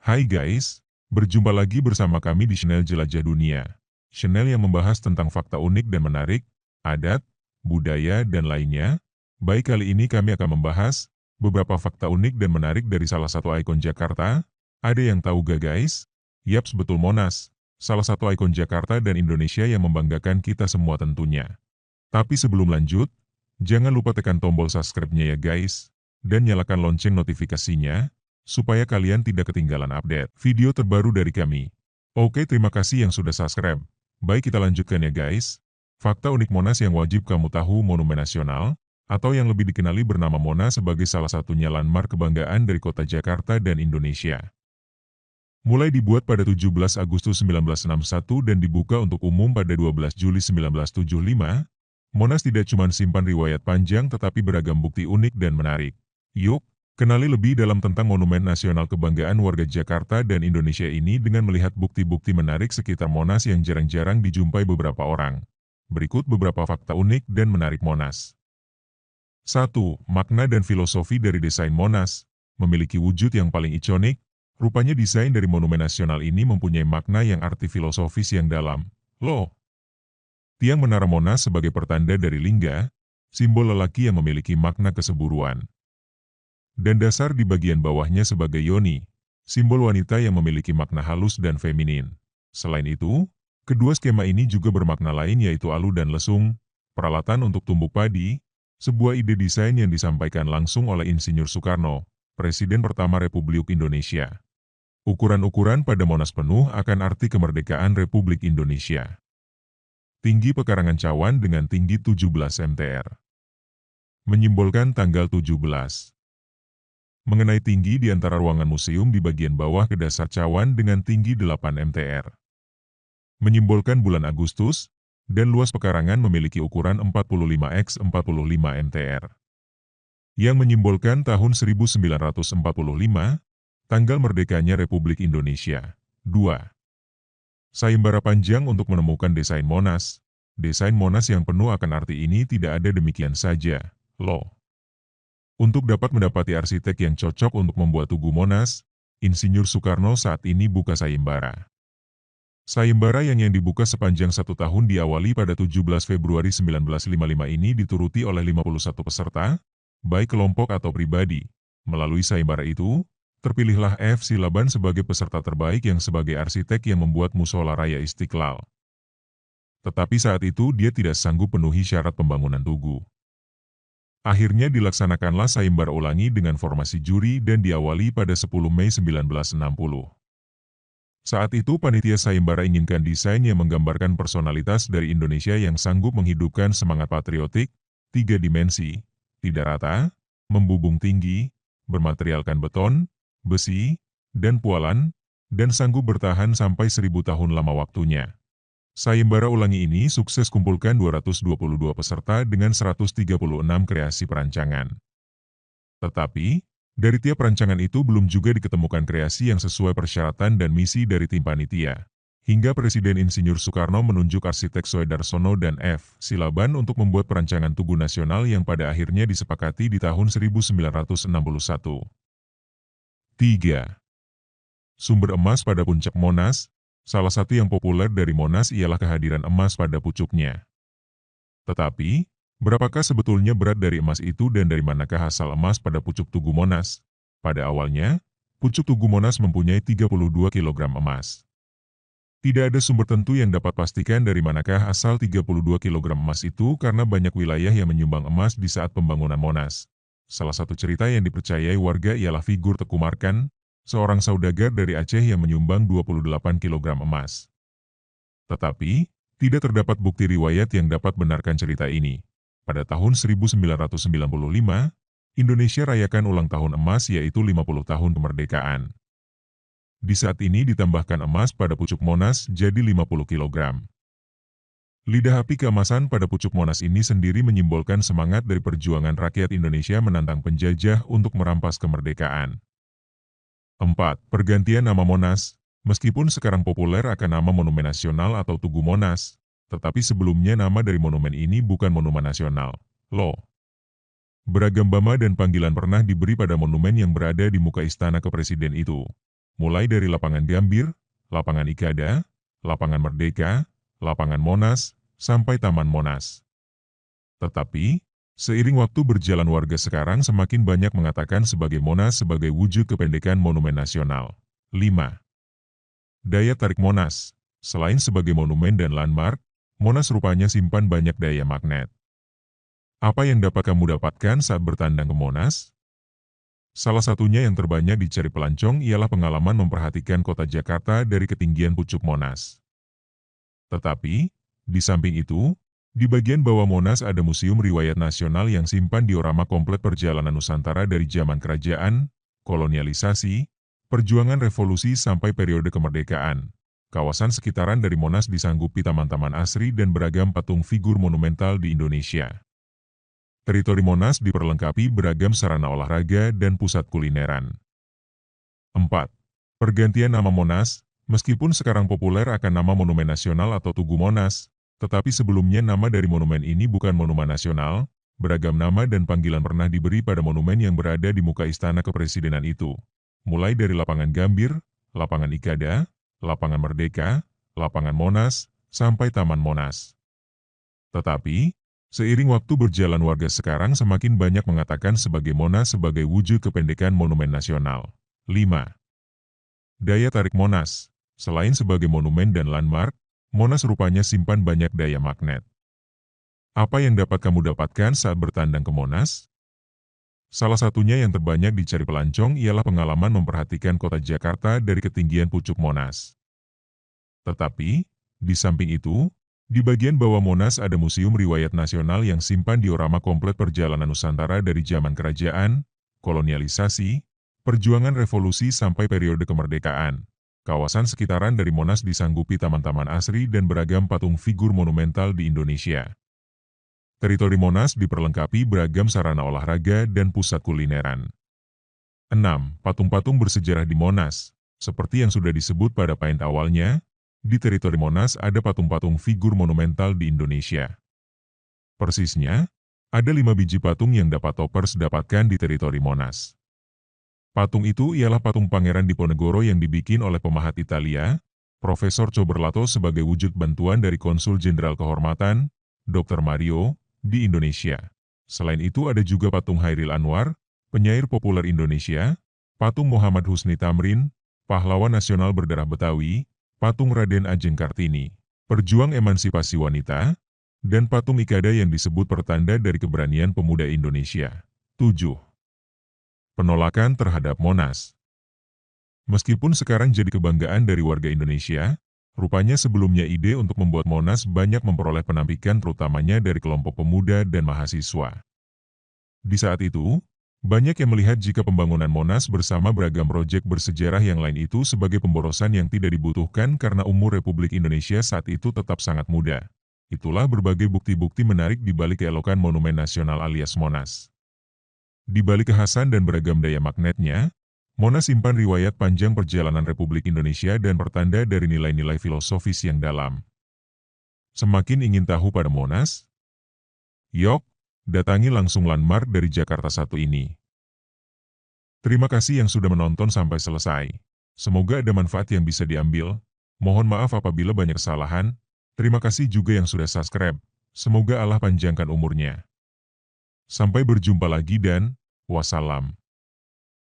Hai guys, berjumpa lagi bersama kami di channel Jelajah Dunia. Channel yang membahas tentang fakta unik dan menarik, adat, budaya, dan lainnya. Baik, kali ini kami akan membahas beberapa fakta unik dan menarik dari salah satu ikon Jakarta. Ada yang tahu gak guys? Yaps, betul, Monas. Salah satu ikon Jakarta dan Indonesia yang membanggakan kita semua tentunya. Tapi sebelum lanjut, jangan lupa tekan tombol subscribe-nya ya guys, dan nyalakan lonceng notifikasinya, supaya kalian tidak ketinggalan update video terbaru dari kami. Oke, terima kasih yang sudah subscribe. Baik, kita lanjutkan ya guys. Fakta unik Monas yang wajib kamu tahu. Monumen Nasional, atau yang lebih dikenali bernama Monas, sebagai salah satunya landmark kebanggaan dari kota Jakarta dan Indonesia. Mulai dibuat pada 17 Agustus 1961 dan dibuka untuk umum pada 12 Juli 1975, Monas tidak cuma simpan riwayat panjang tetapi beragam bukti unik dan menarik. Yuk, kenali lebih dalam tentang Monumen Nasional Kebanggaan Warga Jakarta dan Indonesia ini dengan melihat bukti-bukti menarik sekitar Monas yang jarang-jarang dijumpai beberapa orang. Berikut beberapa fakta unik dan menarik Monas. 1. Makna dan filosofi dari desain Monas. Memiliki wujud yang paling ikonik, rupanya desain dari Monumen Nasional ini mempunyai makna yang arti filosofis yang dalam. Loh! Tiang menara Monas sebagai pertanda dari lingga, simbol lelaki yang memiliki makna kesemburuan. Dan dasar di bagian bawahnya sebagai yoni, simbol wanita yang memiliki makna halus dan feminin. Selain itu, kedua skema ini juga bermakna lain, yaitu alu dan lesung, peralatan untuk tumbuk padi, sebuah ide desain yang disampaikan langsung oleh Insinyur Soekarno, Presiden pertama Republik Indonesia. Ukuran-ukuran pada Monas penuh akan arti kemerdekaan Republik Indonesia. Tinggi pekarangan cawan dengan tinggi 17 mtr. Menyimbolkan tanggal 17. Mengenai tinggi di antara ruangan museum di bagian bawah ke dasar cawan dengan tinggi 8 mtr. Menyimbolkan bulan Agustus, dan luas pekarangan memiliki ukuran 45 x 45 mtr. Yang menyimbolkan tahun 1945, tanggal merdekanya Republik Indonesia. 2. Sayembara panjang untuk menemukan desain Monas. Desain Monas yang penuh akan arti ini tidak ada demikian saja, loh. Untuk dapat mendapati arsitek yang cocok untuk membuat Tugu Monas, Insinyur Soekarno saat ini buka sayembara. Sayembara yang dibuka sepanjang 1 tahun diawali pada 17 Februari 1955 ini dituruti oleh 51 peserta, baik kelompok atau pribadi. Melalui sayembara itu, terpilihlah F. Silaban sebagai peserta terbaik yang sebagai arsitek yang membuat Musola Raya Istiqlal. Tetapi saat itu dia tidak sanggup penuhi syarat pembangunan Tugu. Akhirnya dilaksanakanlah sayembara ulangi dengan formasi juri dan diawali pada 10 Mei 1960. Saat itu panitia sayembara inginkan desain yang menggambarkan personalitas dari Indonesia yang sanggup menghidupkan semangat patriotik, 3 dimensi, tidak rata, membubung tinggi, bermaterialkan beton, besi, dan pualan, dan sanggup bertahan sampai 1000 tahun lama waktunya. Sayembara ulangi ini sukses kumpulkan 222 peserta dengan 136 kreasi perancangan. Tetapi, dari tiap perancangan itu belum juga diketemukan kreasi yang sesuai persyaratan dan misi dari tim panitia. Hingga Presiden Insinyur Soekarno menunjuk arsitek Soedarsono dan F. Silaban untuk membuat perancangan Tugu Nasional yang pada akhirnya disepakati di tahun 1961. 3. Sumber emas pada puncak Monas. Salah satu yang populer dari Monas ialah kehadiran emas pada pucuknya. Tetapi, berapakah sebetulnya berat dari emas itu dan dari manakah asal emas pada pucuk Tugu Monas? Pada awalnya, pucuk Tugu Monas mempunyai 32 kg emas. Tidak ada sumber tentu yang dapat pastikan dari manakah asal 32 kg emas itu karena banyak wilayah yang menyumbang emas di saat pembangunan Monas. Salah satu cerita yang dipercayai warga ialah figur Teku Markan, seorang saudagar dari Aceh yang menyumbang 28 kg emas. Tetapi, tidak terdapat bukti riwayat yang dapat benarkan cerita ini. Pada tahun 1995, Indonesia rayakan ulang tahun emas, yaitu 50 tahun kemerdekaan. Di saat ini ditambahkan emas pada pucuk Monas jadi 50 kg. Lidah api keemasan pada pucuk Monas ini sendiri menyimbolkan semangat dari perjuangan rakyat Indonesia menantang penjajah untuk merampas kemerdekaan. 4. Pergantian nama Monas. Meskipun sekarang populer akan nama Monumen Nasional atau Tugu Monas, tetapi sebelumnya nama dari monumen ini bukan Monumen Nasional, loh. Beragam nama dan panggilan pernah diberi pada monumen yang berada di muka istana kepresiden itu. mulai dari Lapangan Gambir, Lapangan Ikada, Lapangan Merdeka, Lapangan Monas, sampai Taman Monas. Tetapi, seiring waktu berjalan warga sekarang semakin banyak mengatakan sebagai Monas sebagai wujud kependekan Monumen Nasional. 5. Daya tarik Monas. Selain sebagai monumen dan landmark, Monas rupanya simpan banyak daya magnet. Apa yang dapat kamu dapatkan saat bertandang ke Monas? Salah satunya yang terbanyak dicari pelancong ialah pengalaman memperhatikan kota Jakarta dari ketinggian pucuk Monas. Tetapi, di samping itu, di bagian bawah Monas ada Museum Riwayat Nasional yang simpan diorama komplet perjalanan Nusantara dari zaman kerajaan, kolonialisasi, perjuangan revolusi sampai periode kemerdekaan. Kawasan sekitaran dari Monas disanggupi taman-taman asri dan beragam patung figur monumental di Indonesia. Teritori Monas diperlengkapi beragam sarana olahraga dan pusat kulineran. 4. Pergantian nama Monas. Meskipun sekarang populer akan nama Monumen Nasional atau Tugu Monas, tetapi sebelumnya nama dari monumen ini bukan monumen nasional, beragam nama dan panggilan pernah diberi pada monumen yang berada di muka istana kepresidenan itu. Mulai dari Lapangan Gambir, Lapangan Ikada, Lapangan Merdeka, Lapangan Monas, sampai Taman Monas. Tetapi, seiring waktu berjalan warga sekarang semakin banyak mengatakan sebagai Monas sebagai wujud kependekan Monumen Nasional. 5. Daya tarik Monas. Selain sebagai monumen dan landmark, Monas rupanya simpan banyak daya magnet. Apa yang dapat kamu dapatkan saat bertandang ke Monas? Salah satunya yang terbanyak dicari pelancong ialah pengalaman memperhatikan kota Jakarta dari ketinggian pucuk Monas. Tetapi, di samping itu, di bagian bawah Monas ada Museum Riwayat Nasional yang simpan diorama komplet perjalanan Nusantara dari zaman kerajaan, kolonialisasi, perjuangan revolusi sampai periode kemerdekaan. Kawasan sekitaran dari Monas disanggupi taman-taman asri dan beragam patung figur monumental di Indonesia. Teritori Monas diperlengkapi beragam sarana olahraga dan pusat kulineran. 6. Patung-patung bersejarah di Monas. Seperti yang sudah disebut pada poin awalnya, di teritori Monas ada patung-patung figur monumental di Indonesia. Persisnya, ada 5 biji patung yang dapat toppers dapatkan di teritori Monas. Patung itu ialah patung Pangeran Diponegoro yang dibikin oleh pemahat Italia, Profesor Coberlato sebagai wujud bantuan dari Konsul Jenderal Kehormatan, Dr. Mario, di Indonesia. Selain itu ada juga patung Hairil Anwar, penyair populer Indonesia, patung Muhammad Husni Tamrin, pahlawan nasional berdarah Betawi, patung Raden Ajeng Kartini, perjuang emansipasi wanita, dan patung Ikada yang disebut pertanda dari keberanian pemuda Indonesia. 7. Penolakan terhadap Monas. Meskipun sekarang jadi kebanggaan dari warga Indonesia, rupanya sebelumnya ide untuk membuat Monas banyak memperoleh penampikan terutamanya dari kelompok pemuda dan mahasiswa. Di saat itu, banyak yang melihat jika pembangunan Monas bersama beragam proyek bersejarah yang lain itu sebagai pemborosan yang tidak dibutuhkan karena umur Republik Indonesia saat itu tetap sangat muda. Itulah berbagai bukti-bukti menarik di balik keelokan Monumen Nasional alias Monas. Di balik kekhasan dan beragam daya magnetnya, Monas simpan riwayat panjang perjalanan Republik Indonesia dan pertanda dari nilai-nilai filosofis yang dalam. Semakin ingin tahu pada Monas? Yok, datangi langsung landmark dari Jakarta 1 ini. Terima kasih yang sudah menonton sampai selesai. Semoga ada manfaat yang bisa diambil. Mohon maaf apabila banyak kesalahan. Terima kasih juga yang sudah subscribe. Semoga Allah panjangkan umurnya. Sampai berjumpa lagi dan wassalam.